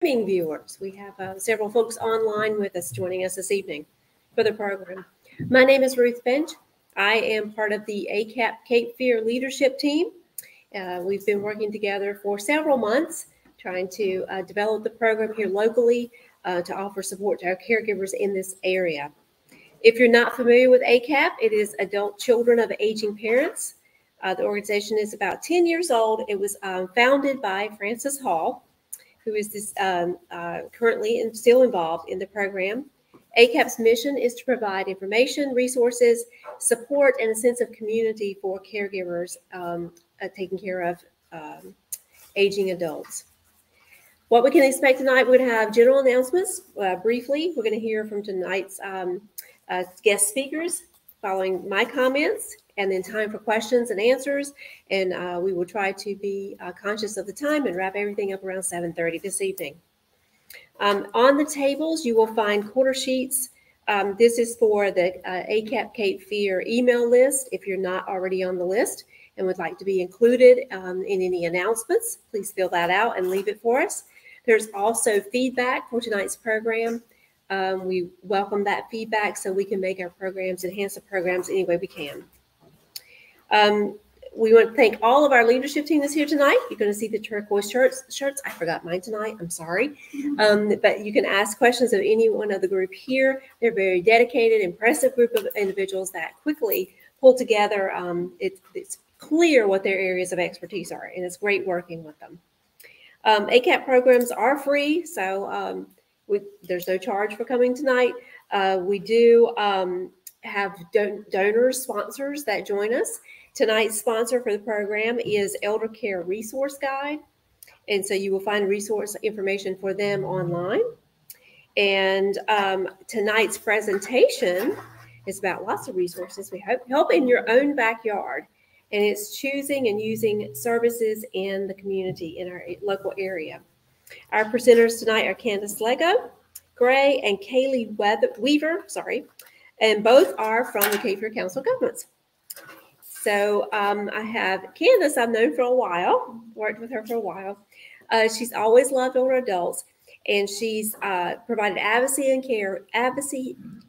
Viewers. We have several folks online with us joining us this evening for the program. My name is Ruth Bench. I am part of the ACAP Cape Fear leadership team. We've been working together for several months trying to develop the program here locally to offer support to our caregivers in this area. If you're not familiar with ACAP, it is Adult Children of Aging Parents. The organization is about 10 years old. It was founded by Francis Hall, who is currently and still involved in the program. ACAP's mission is to provide information, resources, support, and a sense of community for caregivers taking care of aging adults. What we can expect tonight, we're going to have general announcements briefly. We're going to hear from tonight's guest speakers following my comments, and then time for questions and answers. And we will try to be conscious of the time and wrap everything up around 7:30 this evening. On the tables, you will find quarter sheets. This is for the ACAP Cape Fear email list. If you're not already on the list and would like to be included in any announcements, please fill that out and leave it for us. There's also feedback for tonight's program. We welcome that feedback so we can make our programs, enhance the programs any way we can. We want to thank all of our leadership team that's here tonight. You're going to see the turquoise shirts. I forgot mine tonight. I'm sorry. But you can ask questions of anyone of the group here. They're a very dedicated, impressive group of individuals that quickly pull together. It's clear what their areas of expertise are, and it's great working with them. ACAP programs are free, so there's no charge for coming tonight. We do have donors, sponsors that join us. Tonight's sponsor for the program is Elder Care Resource Guide. And so you will find resource information for them online. And tonight's presentation is about lots of resources. We hope help in your own backyard. And it's choosing and using services in the community in our local area. Our presenters tonight are Candace Lego, Gray, and Kaylee Weaver, and both are from the Cape Fear Council of Governments. So I have Candace, I've known for a while, worked with her for a while. She's always loved older adults, and she's provided advocacy,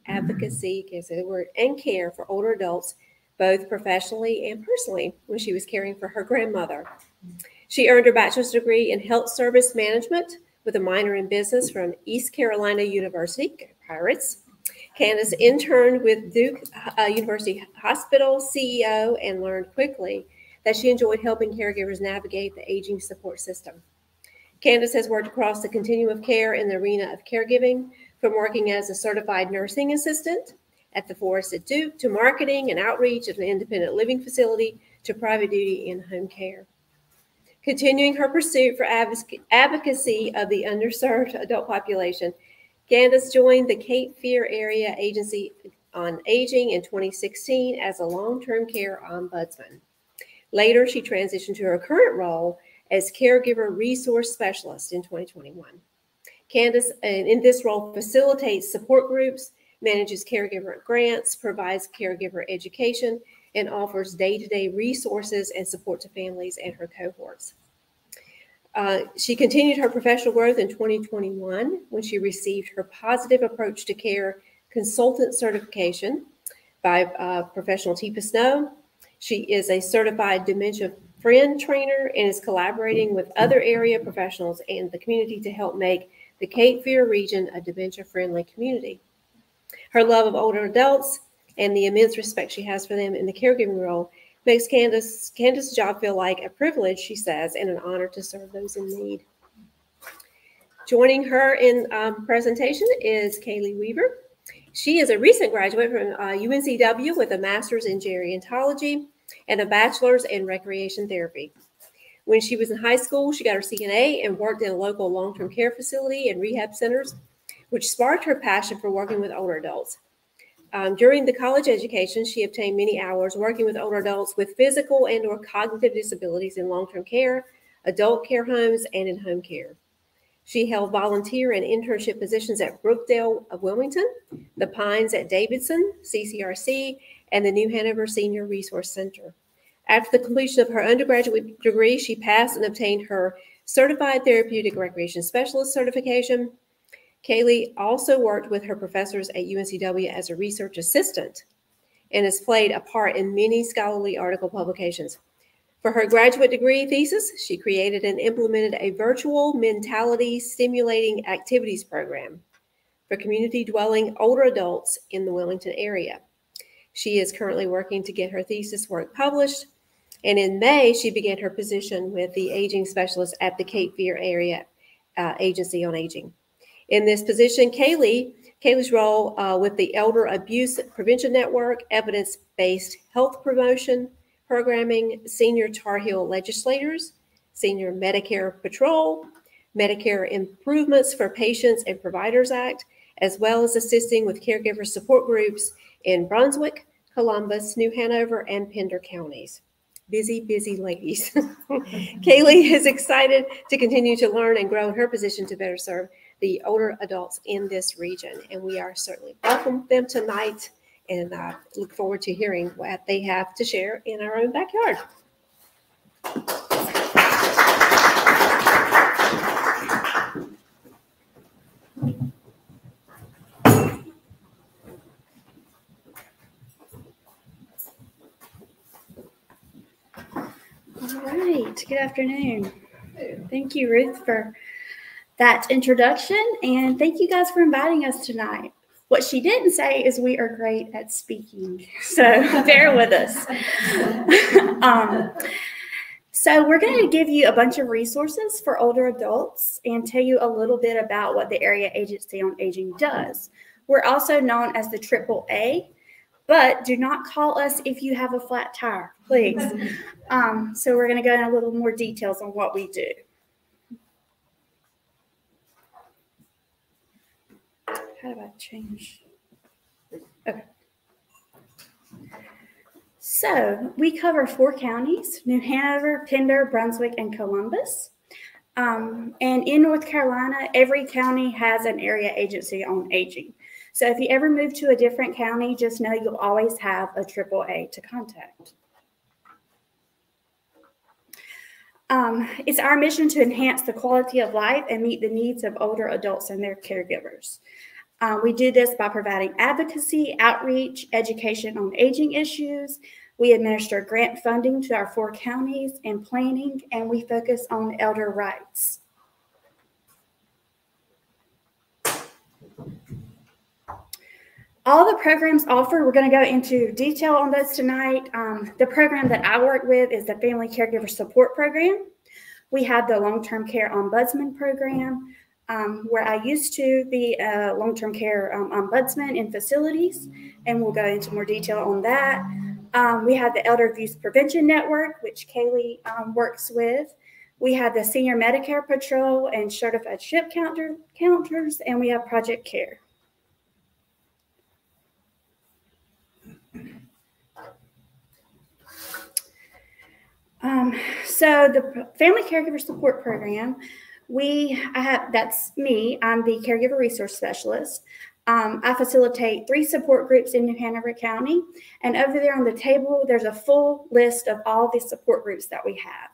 can't say the word, and care for older adults, both professionally and personally, when she was caring for her grandmother. She earned her bachelor's degree in health service management with a minor in business from East Carolina University, Pirates. Candace interned with Duke University Hospital CEO and learned quickly that she enjoyed helping caregivers navigate the aging support system. Candace has worked across the continuum of care in the arena of caregiving, from working as a certified nursing assistant at the Forest at Duke to marketing and outreach at an independent living facility to private duty in home care. Continuing her pursuit for advocacy of the underserved adult population, Candace joined the Cape Fear Area Agency on Aging in 2016 as a long-term care ombudsman. Later, she transitioned to her current role as caregiver resource specialist in 2021. Candace, in this role, facilitates support groups, manages caregiver grants, provides caregiver education, and offers day-to-day resources and support to families and her cohorts. She continued her professional growth in 2021 when she received her Positive Approach to Care Consultant Certification by Professional Teepa Snow. She is a certified dementia friend trainer and is collaborating with other area professionals and the community to help make the Cape Fear region a dementia-friendly community. Her love of older adults and the immense respect she has for them in the caregiving role makes Candace's job feel like a privilege, she says, and an honor to serve those in need. Joining her in presentation is Kaylee Weaver. She is a recent graduate from UNCW with a master's in gerontology and a bachelor's in recreation therapy. When she was in high school, she got her CNA and worked in a local long-term care facility and rehab centers, which sparked her passion for working with older adults. During the college education, she obtained many hours working with older adults with physical and or cognitive disabilities in long-term care, adult care homes, and in home care. She held volunteer and internship positions at Brookdale of Wilmington, the Pines at Davidson, CCRC, and the New Hanover Senior Resource Center. After the completion of her undergraduate degree, she passed and obtained her Certified Therapeutic Recreation Specialist certification. Kaylee also worked with her professors at UNCW as a research assistant and has played a part in many scholarly article publications. For her graduate degree thesis, she created and implemented a virtual mentality stimulating activities program for community dwelling older adults in the Wellington area. She is currently working to get her thesis work published, and in May, she began her position with the aging specialist at the Cape Fear Area Agency on Aging. In this position, Kaylee's role with the Elder Abuse Prevention Network, evidence-based health promotion programming, senior Tar Heel legislators, senior Medicare patrol, Medicare improvements for Patients and Providers Act, as well as assisting with caregiver support groups in Brunswick, Columbus, New Hanover, and Pender counties. Busy, busy ladies. Kaylee is excited to continue to learn and grow in her position to better serve the older adults in this region. And we are certainly welcome them tonight and look forward to hearing what they have to share in our own backyard. All right, good afternoon. Thank you, Ruth, for that introduction, and thank you guys for inviting us tonight. What she didn't say is we are great at speaking, so bear with us. So we're going to give you a bunch of resources for older adults and tell you a little bit about what the Area Agency on Aging does. We're also known as the AAA, but do not call us if you have a flat tire, please. So we're going to go into a little more details on what we do. How do I change? Okay. So we cover 4 counties: New Hanover, Pender, Brunswick, and Columbus. And in North Carolina, every county has an Area Agency on Aging. So if you ever move to a different county, just know you'll always have a AAA to contact. It's our mission to enhance the quality of life and meet the needs of older adults and their caregivers. We do this by providing advocacy, outreach, education on aging issues. We administer grant funding to our 4 counties and planning, and we focus on elder rights. All the programs offered, we're going to go into detail on those tonight. The program that I work with is the Family Caregiver Support Program. We have the Long-Term Care Ombudsman Program, where I used to be a long-term care ombudsman in facilities, and we'll go into more detail on that. We have the Elder Abuse Prevention Network, which Kaylee works with. We have the Senior Medicare Patrol and Certified Ship Counters, and we have Project CARE. So the Family Caregiver Support Program, that's me. I'm the Caregiver Resource Specialist. I facilitate 3 support groups in New Hanover County, and over there on the table, there's a full list of all the support groups that we have.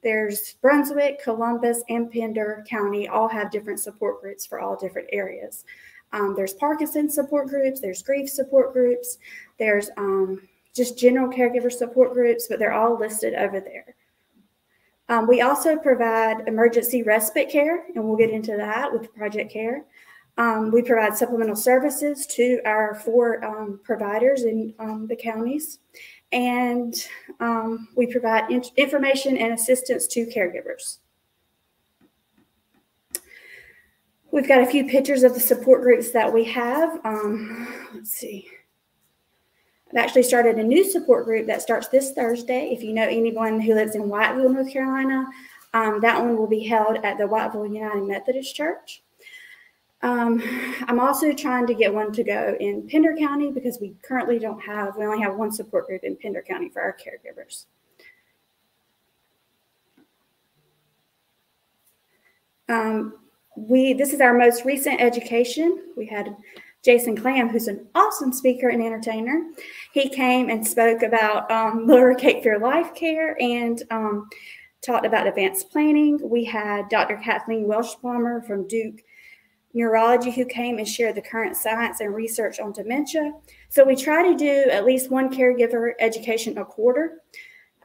There's Brunswick, Columbus, and Pender County all have different support groups for all different areas. There's Parkinson's support groups, there's grief support groups, there's just general caregiver support groups, but they're all listed over there. We also provide emergency respite care, and we'll get into that with Project CARE. We provide supplemental services to our 4 providers in the counties, and we provide information and assistance to caregivers. We've got a few pictures of the support groups that we have. Let's see. I've actually started a new support group that starts this Thursday. If you know anyone who lives in Whiteville, North Carolina, that one will be held at the Whiteville United Methodist Church. I'm also trying to get one to go in Pender County because we currently we only have 1 support group in Pender County for our caregivers. This is our most recent education. We had Jason Clam, who's an awesome speaker and entertainer. He came and spoke about Lower Cape Fear Life Care and talked about advanced planning. We had Dr. Kathleen Welsh-Palmer from Duke Neurology who came and shared the current science and research on dementia. So we try to do at least one caregiver education a quarter.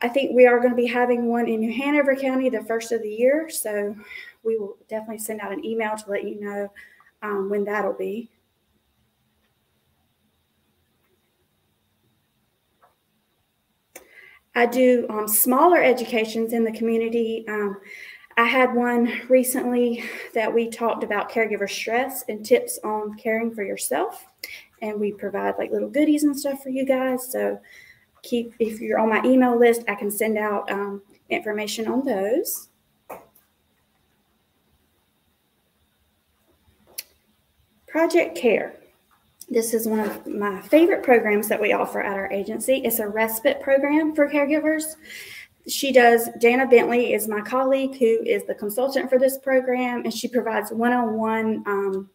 I think we are going to be having one in New Hanover County the first of the year. So we will definitely send out an email to let you know when that'll be. I do smaller educations in the community. I had one recently that we talked about caregiver stress and tips on caring for yourself. And we provide like little goodies and stuff for you guys. So if you're on my email list, I can send out information on those. Project Care. This is one of my favorite programs that we offer at our agency. It's a respite program for caregivers. Dana Bentley is my colleague who is the consultant for this program, and she provides one-on-one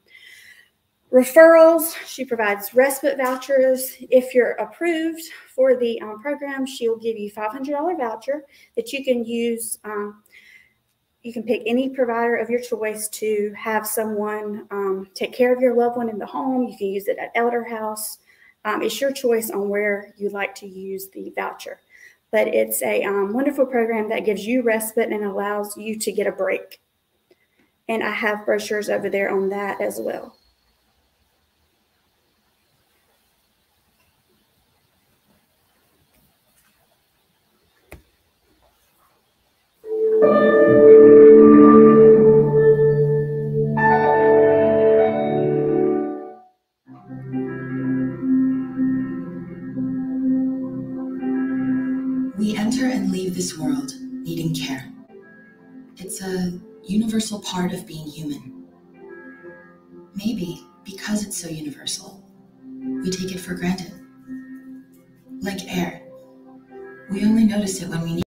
referrals. She provides respite vouchers. If you're approved for the program, she'll give you a $500 voucher that you can use. You can pick any provider of your choice to have someone take care of your loved one in the home. You can use it at Elder House. It's your choice on where you like to use the voucher. But it's a wonderful program that gives you respite and allows you to get a break. And I have brochures over there on that as well. We enter and leave this world needing care. It's a universal part of being human. Maybe because it's so universal, we take it for granted. Like air, we only notice it when we need it.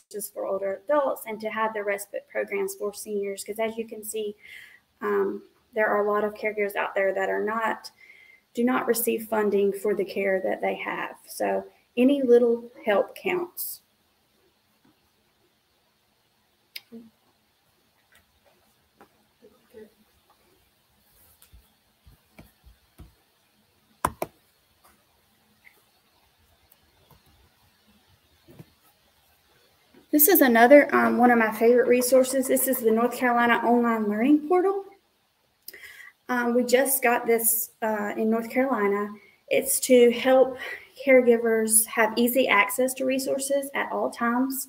Just for older adults and to have the respite programs for seniors, because as you can see, there are a lot of caregivers out there that do not receive funding for the care that they have. So any little help counts. This is another one of my favorite resources. This is the North Carolina Online Learning Portal. We just got this in North Carolina. It's to help caregivers have easy access to resources at all times.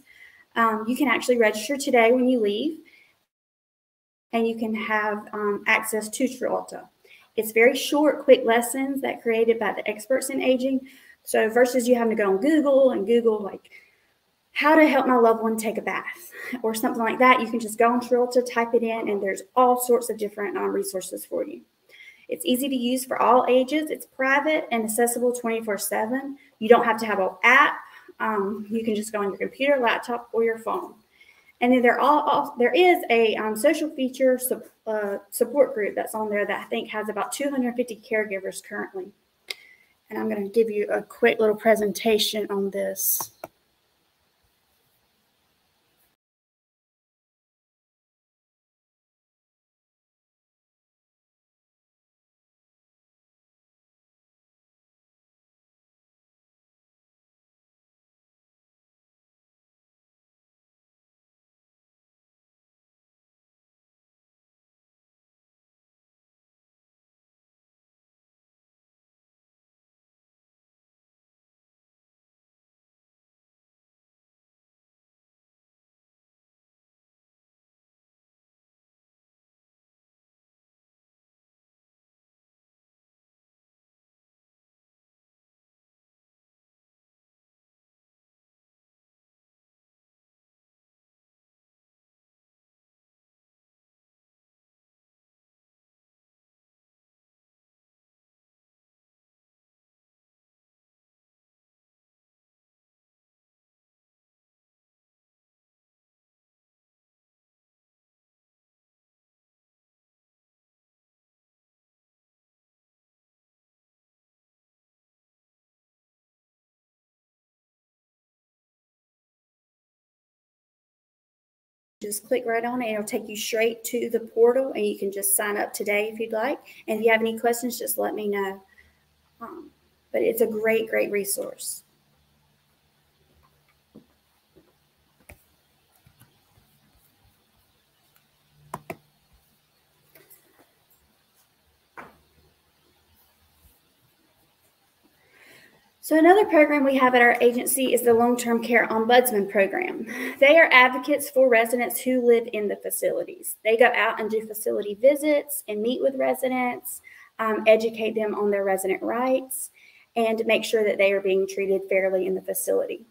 You can actually register today when you leave, and you can have access to Trialta. It's very short, quick lessons that are created by the experts in aging. So versus you having to go on Google and Google like how to help my loved one take a bath or something like that, you can just go on Trialta, type it in, and there's all sorts of different resources for you. It's easy to use for all ages. It's private and accessible 24/7. You don't have to have an app. You can just go on your computer, laptop, or your phone. And then there is a social feature support group that's on there that I think has about 250 caregivers currently. And I'm going to give you a quick little presentation on this. Just click right on it, and it'll take you straight to the portal, and you can just sign up today if you'd like. And if you have any questions, just let me know. But it's a great, great resource. So another program we have at our agency is the Long-Term Care Ombudsman Program. They are advocates for residents who live in the facilities. They go out and do facility visits and meet with residents, educate them on their resident rights, and make sure that they are being treated fairly in the facility.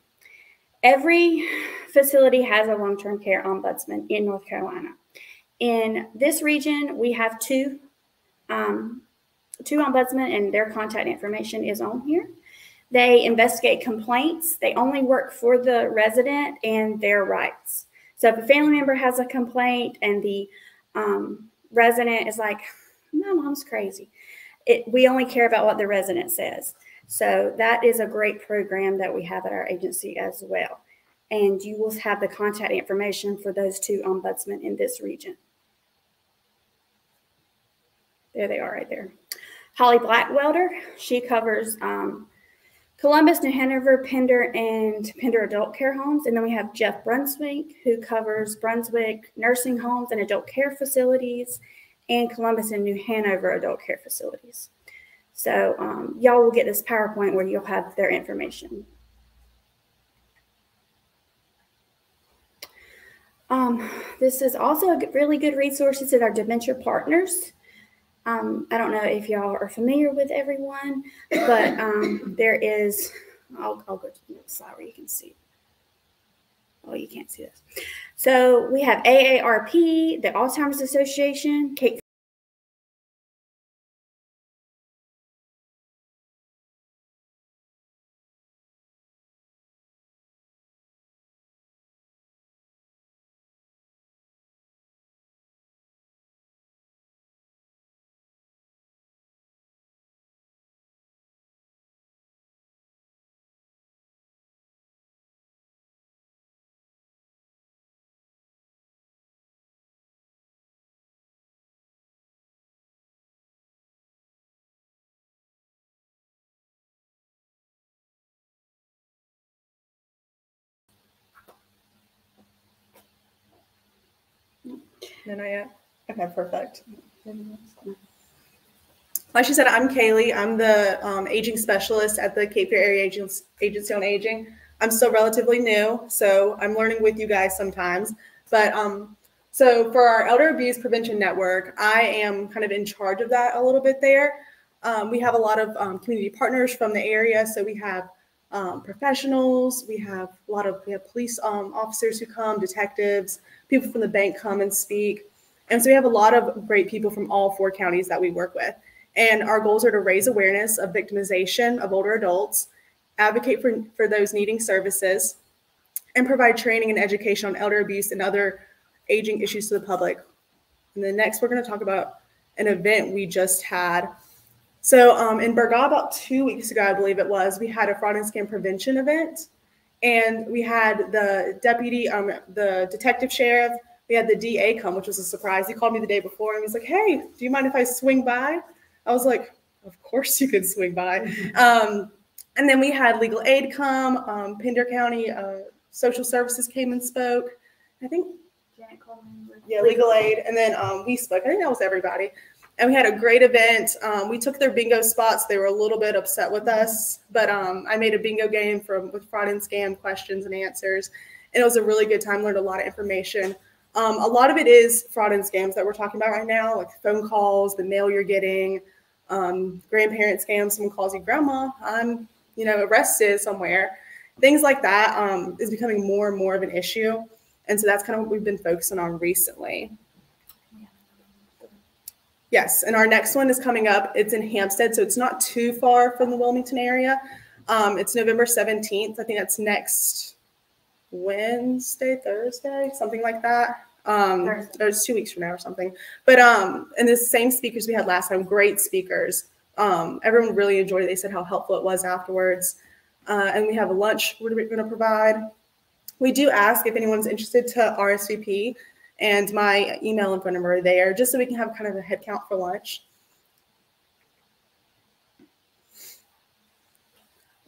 Every facility has a long-term care ombudsman in North Carolina. In this region, we have two ombudsmen, and their contact information is on here. They investigate complaints. They only work for the resident and their rights. So if a family member has a complaint and the resident is like, my mom's crazy, we only care about what the resident says. So that is a great program that we have at our agency as well. And you will have the contact information for those two ombudsmen in this region. There they are right there. Holly Blackwelder, she covers Columbus, New Hanover, Pender, and Pender adult care homes. And then we have Jeff Brunswick, who covers Brunswick nursing homes and adult care facilities, and Columbus and New Hanover adult care facilities. So y'all will get this PowerPoint where you'll have their information. This is also a really good resource. It's at our Dementia Partners. I don't know if y'all are familiar with everyone, but there is, I'll go to the next slide where you can see. Oh, you can't see this. So we have AARP, the Alzheimer's Association, Kate. No, not yet. Okay, perfect. Like she said, I'm Kaylee. I'm the aging specialist at the Cape Fear Area Agency on Aging. I'm still relatively new, so I'm learning with you guys sometimes. But so for our Elder Abuse Prevention Network, I am kind of in charge of that a little bit there. We have a lot of community partners from the area, so we have professionals, we have police officers who come, detectives, people from the bank come and speak. And so we have a lot of great people from all 4 counties that we work with. And our goals are to raise awareness of victimization of older adults, advocate for those needing services, and provide training and education on elder abuse and other aging issues to the public. And then next, we're going to talk about an event we just had. So in Burgaw, about 2 weeks ago, I believe it was, we had a fraud and scam prevention event. And we had the deputy, the detective sheriff, we had the DA come, which was a surprise. He called me the day before and he was like, hey, do you mind if I swing by? I was like, of course you could swing by. And then we had legal aid come, Pender County Social Services came and spoke. I think, Janet Coleman. yeah, legal aid. And then we spoke. I think that was everybody. And we had a great event. We took their bingo spots. They were a little bit upset with us, but I made a bingo game with fraud and scam questions and answers. And it was a really good time, learned a lot of information. A lot of it is fraud and scams that we're talking about right now, like phone calls, the mail you're getting, grandparent scams, someone calls you grandma, I'm, arrested somewhere. Things like that is becoming more and more of an issue. And so that's kind of what we've been focusing on recently. Yes, and our next one is coming up. It's in Hampstead, so it's not too far from the Wilmington area. It's November 17th. I think that's next Thursday, something like that. Or it's 2 weeks from now or something. But and the same speakers we had last time, great speakers. Everyone really enjoyed it. They said how helpful it was afterwards. And we have a lunch we're going to provide. We do ask if anyone's interested to RSVP, and my email and phone number are there, just so we can have kind of a head count for lunch.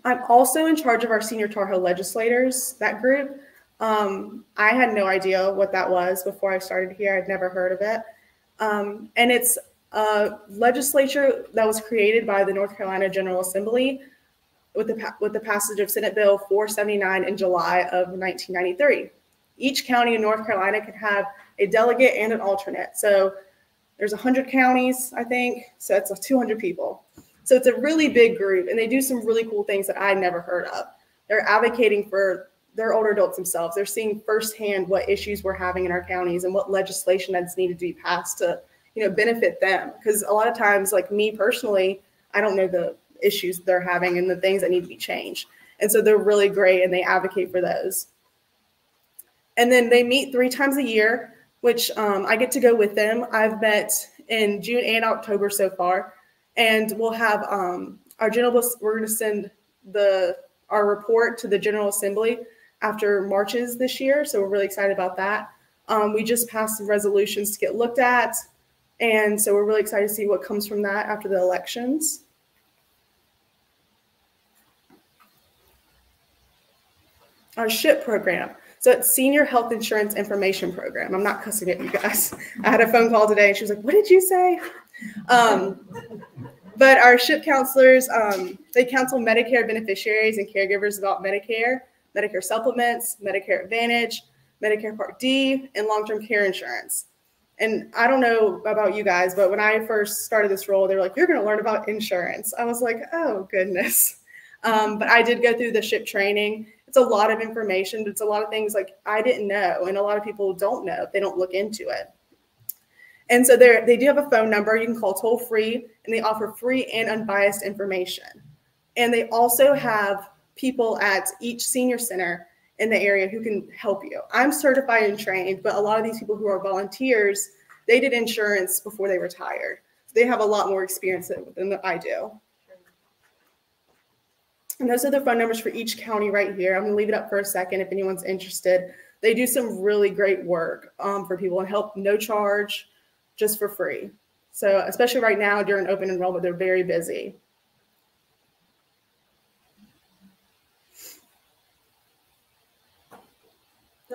I'm also in charge of our Senior Tar Heel legislators, that group. I had no idea what that was before I started here. I'd never heard of it. And it's a legislature that was created by the North Carolina General Assembly with the passage of Senate Bill 479 in July of 1993. Each county in North Carolina can have a delegate and an alternate. So there's 100 counties, I think. So it's 200 people. So it's a really big group, and they do some really cool things that I never heard of. They're advocating for their older adults themselves. They're seeing firsthand what issues we're having in our counties and what legislation that's needed to be passed to, benefit them. Because a lot of times, like me personally, I don't know the issues they're having and the things that need to be changed. And so they're really great, and they advocate for those. And then they meet 3 times a year, which I get to go with them. I've met in June and October so far. And we'll have our we're going to send our report to the General Assembly after marches this year. So we're really excited about that. We just passed some resolutions to get looked at. And so we're really excited to see what comes from that after the elections. Our SHIP program. So it's Senior Health Insurance Information Program. I'm not cussing at you guys. I had a phone call today and she was like, what did you say? But our SHIP counselors, they counsel Medicare beneficiaries and caregivers about Medicare, Medicare supplements, Medicare Advantage, Medicare Part D, and long-term care insurance. And I don't know about you guys, but when I first started this role, they were like, you're going to learn about insurance. I was like, oh, goodness. But I did go through the SHIP training. It's a lot of information, but it's a lot of things like I didn't know, and a lot of people don't know if they don't look into it. And so they do have a phone number you can call toll free, and they offer free and unbiased information. And they also have people at each senior center in the area who can help you. I'm certified and trained, but a lot of these people who are volunteers, they did insurance before they retired. So they have a lot more experience than I do. And those are the phone numbers for each county right here. I'm going to leave it up for a second if anyone's interested. They do some really great work for people and help no charge, just for free. So especially right now during open enrollment, they're very busy.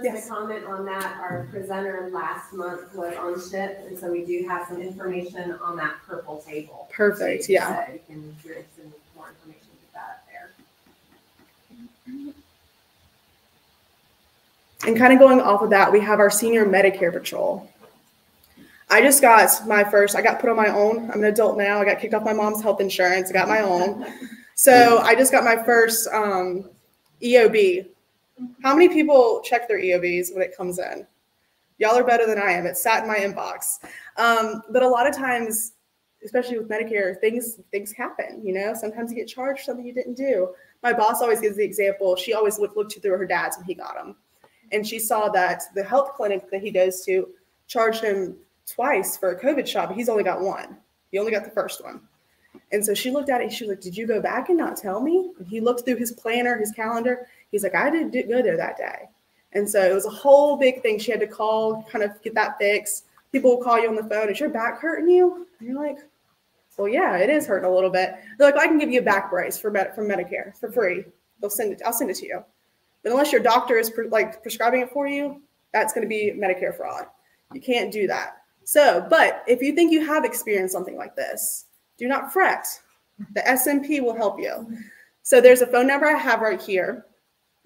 Just a comment on that. Our presenter last month was on SHIP, and so we do have some information on that purple table. Perfect, yeah. So you can get some more information with that up there. And kind of going off of that, we have our Senior Medicare Patrol. I just got I got put on my own. I'm an adult now. I got kicked off my mom's health insurance. I got my own. So I just got my first EOB. How many people check their EOBs when it comes in? Y'all are better than I am. It sat in my inbox. But a lot of times, especially with Medicare, things happen, Sometimes you get charged for something you didn't do. My boss always gives the example. She always looked through her dad's when he got them. And she saw that the health clinic that he goes to charged him twice for a COVID shot, but he's only got one. He only got the first one. And so she looked at it and she was like, did you go back and not tell me? And he looked through his planner, his calendar. He's like, I didn't go there that day. And so it was a whole big thing. She had to call, kind of get that fixed. People will call you on the phone. Is your back hurting you? And you're like, well, yeah, it is hurting a little bit. They're like, well, I can give you a back brace from Medicare for free. I'll send it to you. But unless your doctor is prescribing it for you, that's going to be Medicare fraud. You can't do that. So, but if you think you have experienced something like this, do not fret. The SMP will help you. So there's a phone number I have right here.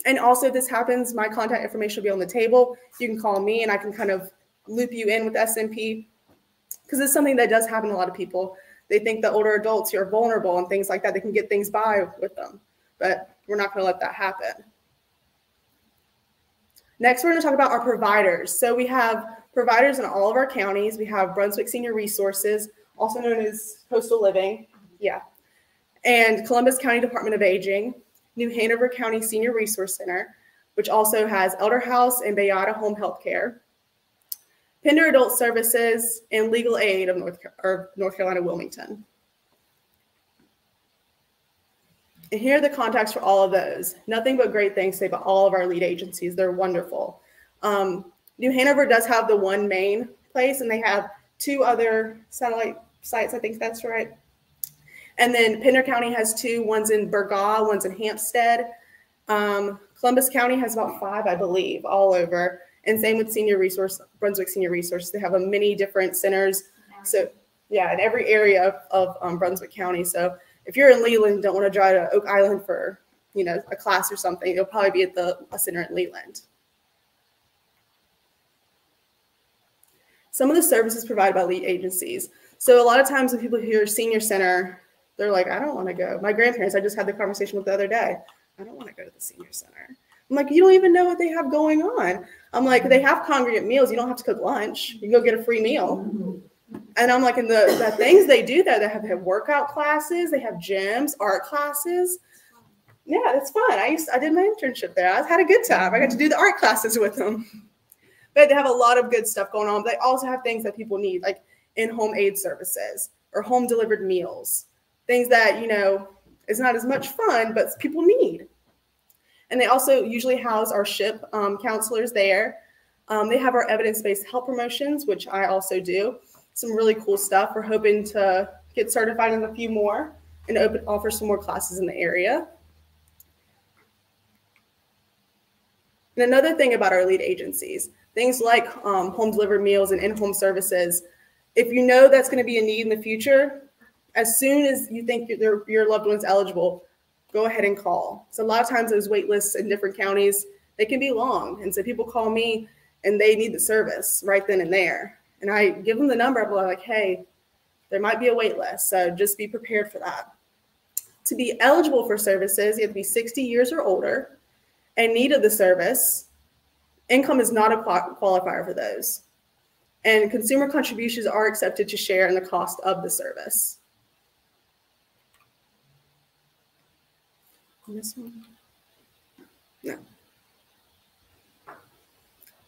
And also if this happens, my contact information will be on the table. You can call me and I can kind of loop you in with SMP, because it's something that does happen to a lot of people. They think that older adults are vulnerable and things like that. They can get things by with them, but we're not going to let that happen. Next, we're going to talk about our providers. So we have providers in all of our counties. We have Brunswick Senior Resources, also known as Coastal Living, and Columbus County Department of Aging, New Hanover County Senior Resource Center, which also has Elder House and Bayada Home Health Care, Pender Adult Services, and Legal Aid of North Carolina, Wilmington. And here are the contacts for all of those. Nothing but great things to say about all of our lead agencies. They're wonderful. New Hanover does have the one main place, and they have 2 other satellite sites. I think that's right. And then Pender County has 2. One's in Burgaw, one's in Hampstead. Columbus County has about 5, I believe, all over. And same with Brunswick Senior Resource. They have many different centers. So yeah, in every area of Brunswick County. So if you're in Leland, don't want to drive to Oak Island for, a class or something, you'll probably be at a center in Leland. Some of the services provided by lead agencies. So a lot of times when people hear senior center, they're like, I don't want to go. My grandparents, I just had the conversation with the other day. I don't want to go to the senior center. I'm like, you don't even know what they have going on. I'm like, they have congregate meals. You don't have to cook lunch. You can go get a free meal. And I'm like, and the things they do there, they have workout classes. They have gyms, art classes. Yeah, that's fun. I did my internship there. I had a good time. I got to do the art classes with them. But they have a lot of good stuff going on. But they also have things that people need, like in-home aid services or home delivered meals. Things that, is not as much fun, but people need. And they also usually house our SHIP counselors there. They have our evidence-based health promotions, which I also do. Some really cool stuff. We're hoping to get certified in a few more and offer some more classes in the area. And another thing about our lead agencies, things like home delivered meals and in-home services, if you know that's going to be a need in the future, as soon as you think your loved one's eligible, go ahead and call. So a lot of times those wait lists in different counties, they can be long. And so people call me and they need the service right then and there. And I give them the number. I'm like, hey, there might be a wait list. So just be prepared for that. To be eligible for services, you have to be 60 years or older and need of the service. Income is not a qualifier for those. And consumer contributions are accepted to share in the cost of the service. This one? No.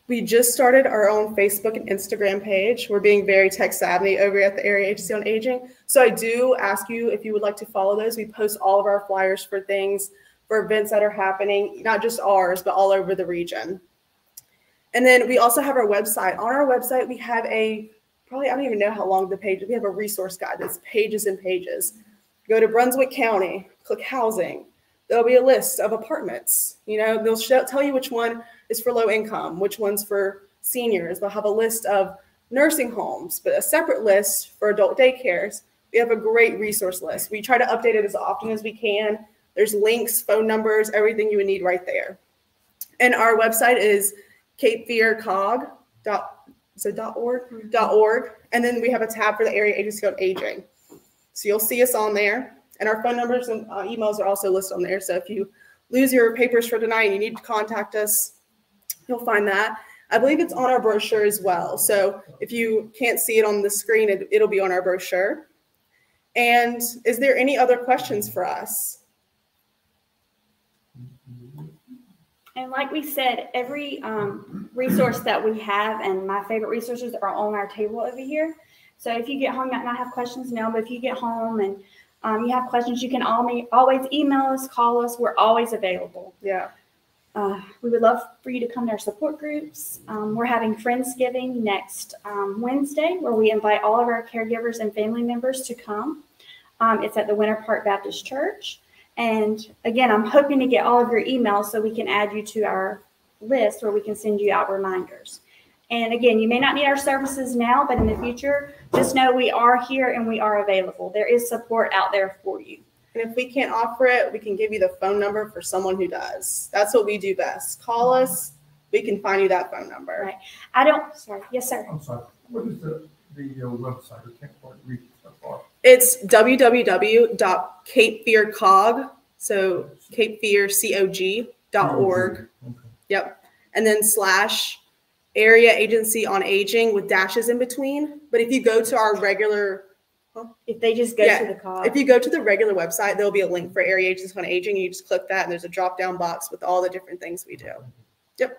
We just started our own Facebook and Instagram page. We're being very tech savvy over at the Area Agency on Aging. So I do ask you if you would like to follow those. We post all of our flyers for things, for events that are happening, not just ours, but all over the region. And then we also have our website. On our website, we have I don't even know how long the page is. We have a resource guide that's pages and pages. Go to Brunswick County, click housing. There'll be a list of apartments. They'll tell you which one is for low income, which one's for seniors. They'll have a list of nursing homes, but a separate list for adult daycares. We have a great resource list. We try to update it as often as we can. There's links, phone numbers, everything you would need right there. And our website is capefearcog.org. And then we have a tab for the Area Agency on Aging. So you'll see us on there. And our phone numbers and emails are also listed on there. So if you lose your papers for tonight and you need to contact us, you'll find that. I believe it's on our brochure as well. So if you can't see it on the screen, it'll be on our brochure. And is there any other questions for us? And like we said, every resource that we have, and my favorite resources are on our table over here. So if you get home, you might not have questions now, but if you get home and you have questions, you can always email us, call us. We're always available. Yeah. We would love for you to come to our support groups. We're having Friendsgiving next Wednesday, where we invite all of our caregivers and family members to come. It's at the Winter Park Baptist Church. And again, I'm hoping to get all of your emails so we can add you to our list where we can send you out reminders. And again, you may not need our services now, but in the future, just know we are here and we are available. There is support out there for you. And if we can't offer it, we can give you the phone number for someone who does. That's what we do best. Call us. We can find you that phone number. Right. Sorry. Yes, sir. I'm sorry. What is the website? I can't quite read it so far. It's www.capefearcog, so capefearcog.org. Okay. Yep. And then / Area Agency on Aging with dashes in between. But if you go to our regular, If they just go to the call. if you go to the regular website, there'll be a link for Area Agency on Aging. You just click that, and there's a drop-down box with all the different things we do. Yep.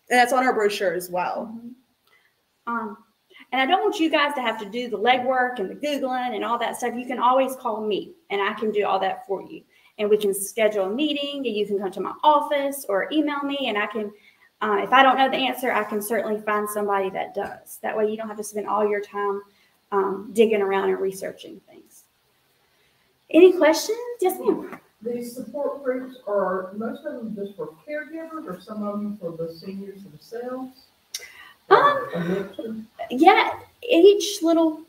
And that's on our brochure as well. And I don't want you guys to have to do the legwork and the Googling and all that stuff. You can always call me and I can do all that for you. And we can schedule a meeting and you can come to my office or email me and I can, if I don't know the answer, I can certainly find somebody that does. That way you don't have to spend all your time digging around and researching things. Any questions? Yes, ma'am. These support groups, are most of them just for caregivers or some of them for the seniors themselves? A mixture? Yeah, each little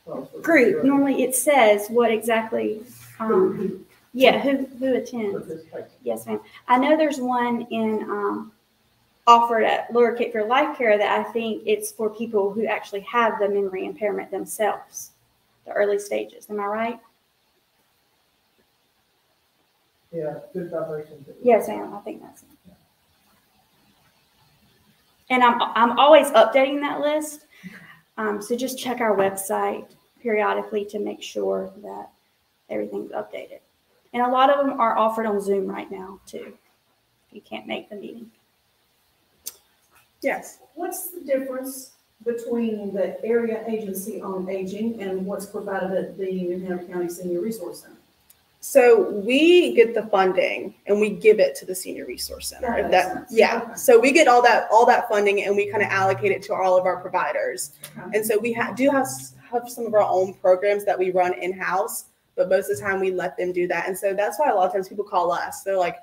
Oh, so group, right. normally it says what exactly, who attends. Yes, ma'am. I know there's one offered at Lower Cape Fear Life Care that I think it's for people who actually have the memory impairment themselves, the early stages. Am I right? Yeah, good vibration. Yes, ma'am. I think that's it. And I'm always updating that list. So just check our website periodically to make sure that everything's updated. And a lot of them are offered on Zoom right now too, if you can't make the meeting. Yes. What's the difference between the Area Agency on Aging and what's provided at the New Hanover County Senior Resource Center? So we get the funding and we give it to the Senior Resource Center. That If makes that, sense. yeah. Okay. So we get all that funding and we kind of allocate it to all of our providers. Okay. And so we do have some of our own programs that we run in-house, but most of the time we let them do that. And so that's why a lot of times people call us. They're like,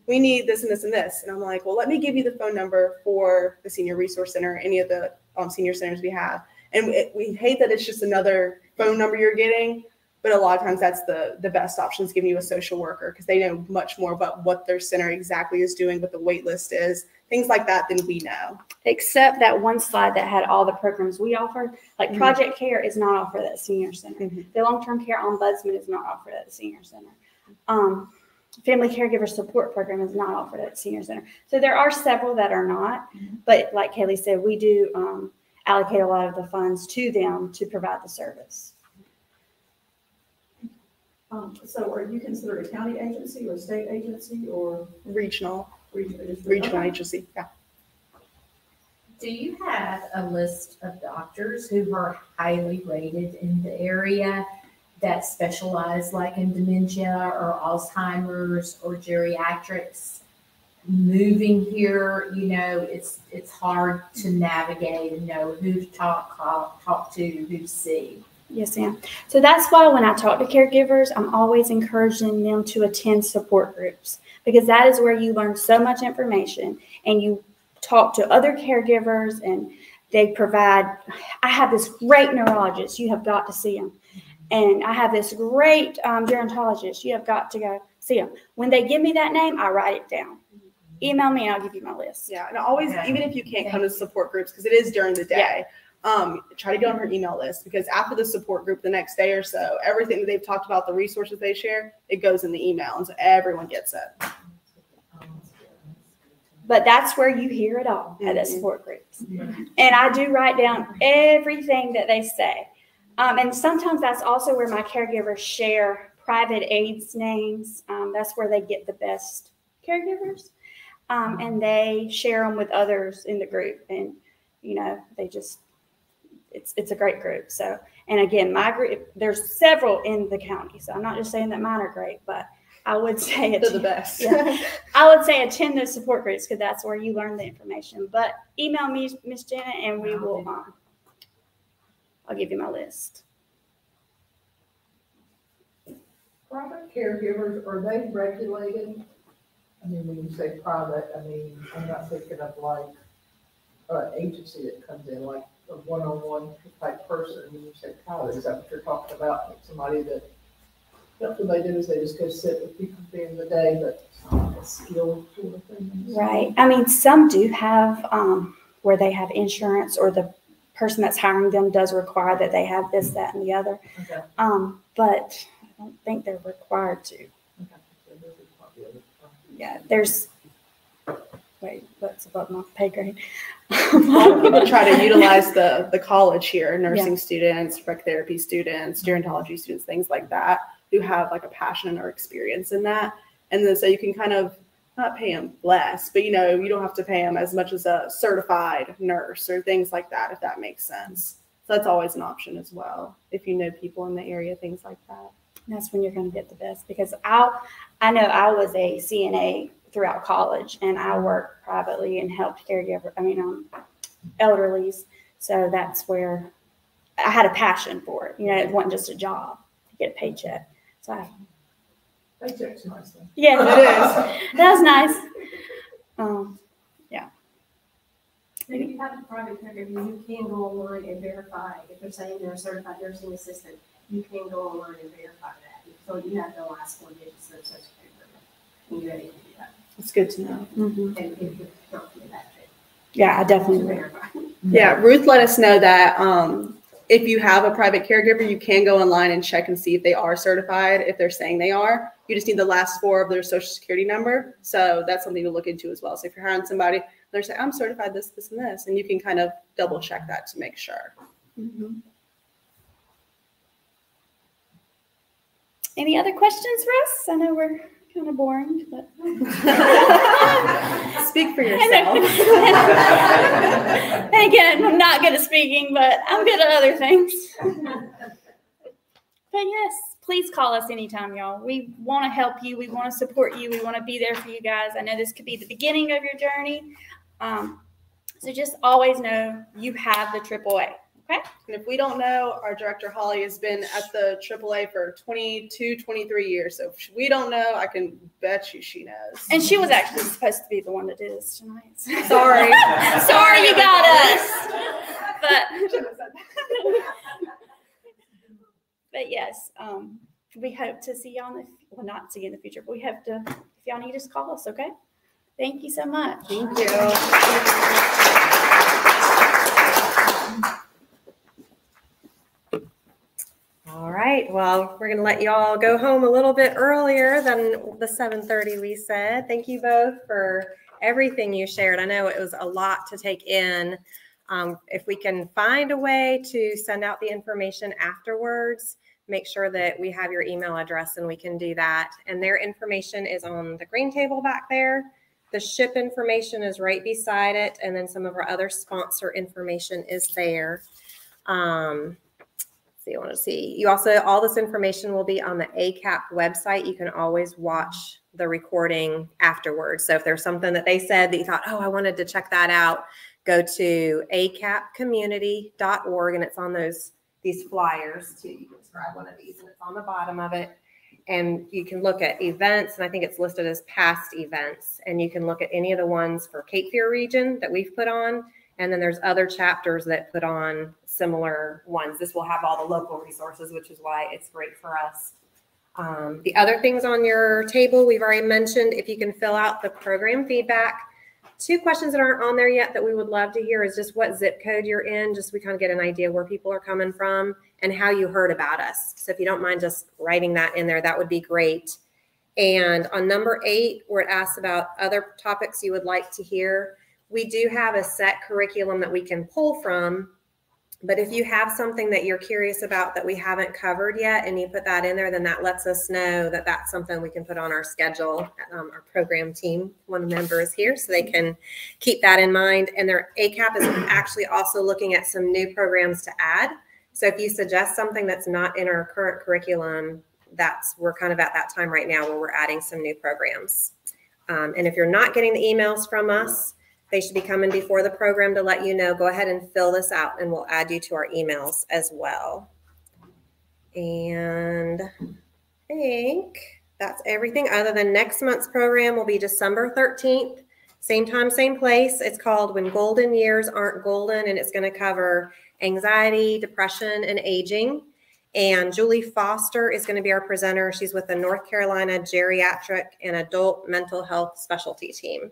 we need this and this and this. And I'm like, well, let me give you the phone number for the Senior Resource Center, any of the senior centers we have. And we hate that it's just another phone number you're getting. But a lot of times that's the best option is giving you a social worker because they know much more about what their center exactly is doing, what the wait list is, things like that than we know. Except that one slide that had all the programs we offer, like Project Care is not offered at the senior center. The long-term care ombudsman is not offered at the senior center. Family caregiver support program is not offered at the senior center. So there are several that are not, but like Kaylee said, we do allocate a lot of the funds to them to provide the service. So are you considered a county agency or a state agency or Regional regional? agency. Yeah. Do you have a list of doctors who are highly rated in the area that specialize like in dementia or Alzheimer's or geriatrics? Moving here, it's hard to navigate and know who to talk to, who to see. Yes, ma'am. So that's why when I talk to caregivers, I'm always encouraging them to attend support groups because that is where you learn so much information and you talk to other caregivers and they provide. I have this great neurologist. You have got to see him. And I have this great gerontologist. You have got to go see him. When they give me that name, I write it down. Email me and I'll give you my list. Yeah. And always, even if you can't come to support groups, because it is during the day, try to get on her email list because after the support group the next day or so, everything that they've talked about, the resources they share, it goes in the email. And so everyone gets it. But that's where you hear it all at the support groups. And I do write down everything that they say. And sometimes that's also where my caregivers share private aides names. That's where they get the best caregivers. and they share them with others in the group. And, you know, they just, it's a great group. So, and again, my group, there's several in the county. So I'm not just saying that mine are great, but I would say They're the best. Yeah, I would say attend those support groups because that's where you learn the information. But email me, Miss Janet, and we will, I'll give you my list. Private caregivers, are they regulated? I mean, when you say private, I mean, I'm not thinking of like an agency that comes in, like a one-on-one type person. When you say private, is that what you're talking about? Like somebody that, what they do is they just go sit with people during the day, but it's not like a skill sort of thing. Right. I mean, some do have where they have insurance, or the person that's hiring them does require that they have this, that, and the other. Okay. But I don't think they're required to. Okay. So those are probably other- Yeah, there's, wait, that's above my pay grade. A lot of people try to utilize the college here, nursing students, rec therapy students, gerontology students, things like that, who have like a passion or experience in that. And then so you can kind of not pay them less, but you know, you don't have to pay them as much as a certified nurse or things like that, if that makes sense. So that's always an option as well, if you know people in the area, things like that. That's when you're going to get the best, because I know I was a CNA throughout college, and I worked privately and helped elderlies. So that's where I had a passion for it. You know, it wasn't just a job to get a paycheck. So Paycheck's nice though. yeah, It is. that was nice. If you have a private caregiver, you can go online and verify. If they're saying they're a certified nursing assistant, you can go online and verify that. So you have the last 4 digits of social security number. And you're able to do that. It's good to know. Mhm. And if you don't do that, Yeah, I definitely then will. verify. Yeah, Ruth let us know that if you have a private caregiver, you can go online and check and see if they are certified, if they're saying they are. You just need the last 4 of their social security number. So that's something to look into as well. So if you're hiring somebody, they're saying, I'm certified this, this, and this, and you can kind of double check that to make sure. Mhm. Any other questions for us? I know we're kind of boring, but Speak for yourself. again, I'm not good at speaking, but I'm good at other things. But yes, please call us anytime, y'all. We want to help you. We want to support you. We want to be there for you guys. I know this could be the beginning of your journey. So just always know you have the AAA. Okay. And if we don't know, our director Holly has been at the AAA for 22, 23 years. So if we don't know, I can bet you she knows. And she was actually supposed to be the one that did this tonight. Sorry. Sorry you got us. But yes, we hope to see y'all not see you in the future, but we hope to, if y'all need us, call us, okay? Thank you so much. Thank you. All right, well, we're gonna let y'all go home a little bit earlier than the 7:30 we said. Thank you both for everything you shared. I know it was a lot to take in. If we can find a way to send out the information afterwards, make sure that we have your email address and we can do that. And their information is on the green table back there. The SHIP information is right beside it. And then some of our other sponsor information is there. You want to see, you also, all this information will be on the ACAP website. You can always watch the recording afterwards. So if there's something that they said that you thought, oh, I wanted to check that out, go to acapcommunity.org, and it's on these flyers too. You can just grab one of these and it's on the bottom of it. And you can look at events, and I think it's listed as past events. And you can look at any of the ones for Cape Fear region that we've put on. And then there's other chapters that put on similar ones. This will have all the local resources, which is why it's great for us. The other things on your table, we've already mentioned, if you can fill out the program feedback. 2 questions that aren't on there yet that we would love to hear is just what zip code you're in, just so we kind of get an idea where people are coming from and how you heard about us. So if you don't mind just writing that in there, that would be great. And on number 8, where it asks about other topics you would like to hear, we do have a set curriculum that we can pull from But if you have something that you're curious about that we haven't covered yet and you put that in there, then that lets us know that that's something we can put on our schedule. Our program team, one member is here, so they can keep that in mind. And their ACAP is actually also looking at some new programs to add. So if you suggest something that's not in our current curriculum, we're kind of at that time right now where we're adding some new programs. And if you're not getting the emails from us, they should be coming before the program to let you know. Go ahead and fill this out and we'll add you to our emails as well. And I think that's everything other than next month's program will be December 13th. Same time, same place. It's called When Golden Years Aren't Golden, and it's going to cover anxiety, depression, and aging. And Julie Foster is going to be our presenter. She's with the North Carolina Geriatric and Adult Mental Health Specialty Team.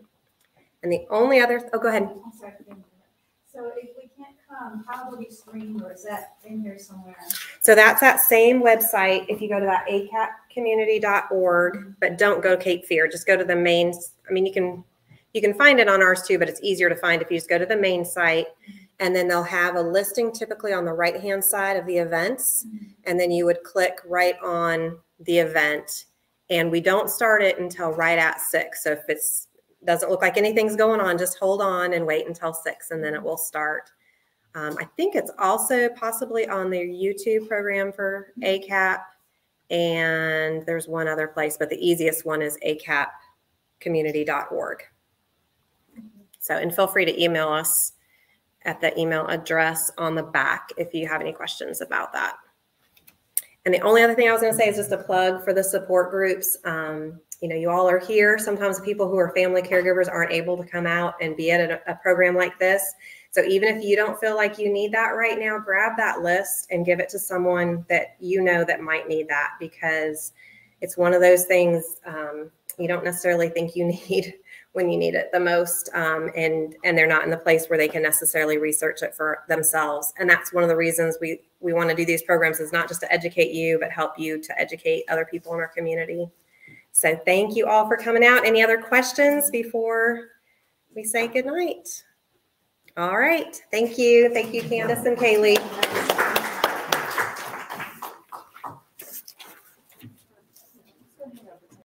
And the only other, go ahead. I'm sorry, so if we can't come, how will we stream, or is that in here somewhere? So that's that same website. If you go to that acapcommunity.org, but don't go to Cape Fear, just go to the main. I mean, you can find it on ours too, but it's easier to find if you just go to the main site, and then they'll have a listing typically on the right-hand side of the events. And then you would click right on the event, and we don't start it until right at 6. So if it's doesn't look like anything's going on, just hold on and wait until 6, and then it will start. I think it's also possibly on their YouTube program for ACAP, and there's one other place, but the easiest one is acapcommunity.org. So, and feel free to email us at the email address on the back if you have any questions about that. And the only other thing I was going to say is just a plug for the support groups. You know, you all are here. Sometimes people who are family caregivers aren't able to come out and be at a program like this. So even if you don't feel like you need that right now, grab that list and give it to someone that you know that might need that, because it's one of those things you don't necessarily think you need when you need it the most, and they're not in the place where they can necessarily research it for themselves. And that's one of the reasons we want to do these programs, is not just to educate you, but help you to educate other people in our community. So thank you all for coming out. Any other questions before we say goodnight? All right. Thank you. Thank you, Candace and Kaylee.